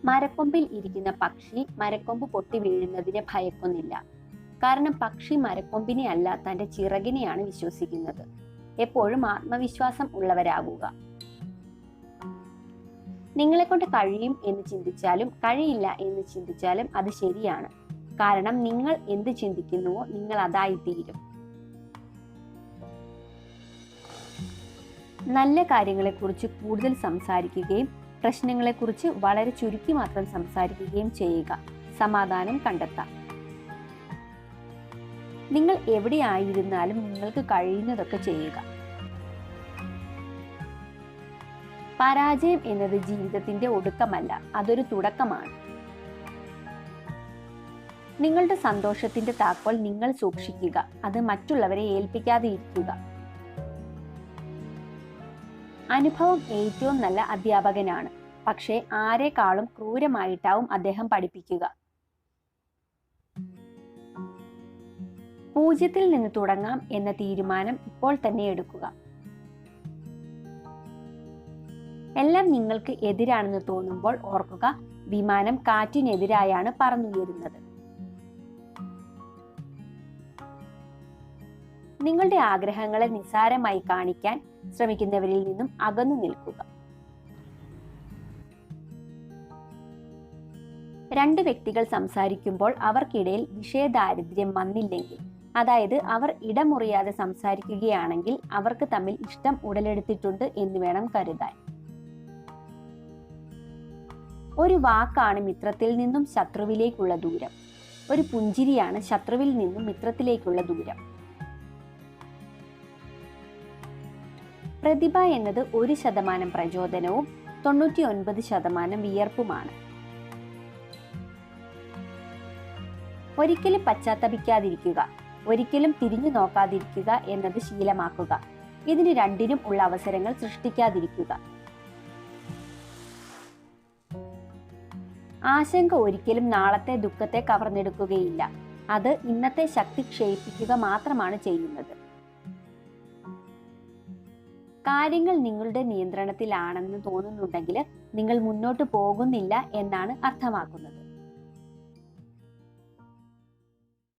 മരക്കൊമ്പിൽ ഇരിക്കുന്ന പക്ഷി മരക്കൊമ്പ് പൊട്ടി വീഴുന്നതിനെ ഭയക്കുന്നില്ല. കാരണം പക്ഷി മരക്കൊമ്പിനെ അല്ല, തന്റെ ചിറകിനെയാണ് വിശ്വസിക്കുന്നത്. എപ്പോഴും ആത്മവിശ്വാസം ഉള്ളവരാകുക. നിങ്ങളെ കൊണ്ട് കഴിയും എന്ന് ചിന്തിച്ചാലും കഴിയില്ല എന്ന് ചിന്തിച്ചാലും അത് ശരിയാണ്. കാരണം നിങ്ങൾ എന്ത് ചിന്തിക്കുന്നുവോ നിങ്ങൾ അതായിത്തീരും. നല്ല കാര്യങ്ങളെക്കുറിച്ച് കൂടുതൽ സംസാരിക്കുകയും പ്രശ്നങ്ങളെക്കുറിച്ച് വളരെ ചുരുക്കി മാത്രം സംസാരിക്കുകയും ചെയ്യുക. സമാധാനം കണ്ടെത്താം. നിങ്ങൾ എവിടെയായിരുന്നാലും നിങ്ങൾക്ക് കഴിയുന്നതൊക്കെ ചെയ്യുക. പരാജയം എന്നത് ജീവിതത്തിന്റെ ഒടുക്കമല്ല, അതൊരു തുടക്കമാണ്. നിങ്ങളുടെ സന്തോഷത്തിന്റെ താക്കോൽ നിങ്ങൾ സൂക്ഷിക്കുക, അത് മറ്റുള്ളവരെ ഏൽപ്പിക്കാതെ ഇരിക്കുക. അനുഭവം ഏറ്റവും നല്ല അധ്യാപകനാണ്, പക്ഷേ ആരെക്കാളും ക്രൂരമായിട്ടാവും അദ്ദേഹം പഠിപ്പിക്കുക. 0-ൽ നിന്ന് തുടങ്ങാം എന്ന തീരുമാനം ഇപ്പോൾ തന്നെ എടുക്കുക. എല്ലാം നിങ്ങൾക്ക് എതിരാണെന്ന് തോന്നുമ്പോൾ ഓർക്കുക, വിമാനം കാറ്റിനെതിരായാണ് പറന്നുയരുന്നത്. നിങ്ങളുടെ ആഗ്രഹങ്ങളെ നിസ്സാരമായി കാണിക്കാൻ ശ്രമിക്കുന്നവരിൽ നിന്നും അകന്നു നിൽക്കുക. 2 വ്യക്തികൾ സംസാരിക്കുമ്പോൾ അവർക്കിടയിൽ വിഷയദാരിദ്ര്യം വന്നില്ലെങ്കിൽ, അതായത് അവർ ഇടമുറിയാതെ സംസാരിക്കുകയാണെങ്കിൽ അവർക്ക് തമ്മിൽ ഇഷ്ടം ഉടലെടുത്തിട്ടുണ്ട് എന്ന് വേണം കരുതാൻ. ഒരു വാക്കാണ് മിത്രത്തിൽ നിന്നും ശത്രുവിലേക്കുള്ള ദൂരം. ഒരു പുഞ്ചിരിയാണ് ശത്രുവിൽ നിന്നും മിത്രത്തിലേക്കുള്ള ദൂരം. പ്രതിഭ എന്നത് 1% പ്രചോദനവും 99% വിയർപ്പുമാണ്. ഒരിക്കലും പശ്ചാത്തപിക്കാതിരിക്കുക, ഒരിക്കലും തിരിഞ്ഞു നോക്കാതിരിക്കുക എന്നത് ശീലമാക്കുക. ഇതിന് രണ്ടിനും ഉള്ള അവസരങ്ങൾ സൃഷ്ടിക്കാതിരിക്കുക. ആശങ്ക ഒരിക്കലും നാളത്തെ ദുഃഖത്തെ കവർന്നെടുക്കുകയില്ല, അത് ഇന്നത്തെ ശക്തി ക്ഷയിപ്പിക്കുക മാത്രമാണ് ചെയ്യുന്നത്. കാര്യങ്ങൾ നിങ്ങളുടെ നിയന്ത്രണത്തിലാണെന്ന് തോന്നുന്നുണ്ടെങ്കിൽ നിങ്ങൾ മുന്നോട്ട് പോകുന്നില്ല എന്നാണ് അർത്ഥമാക്കുന്നത്.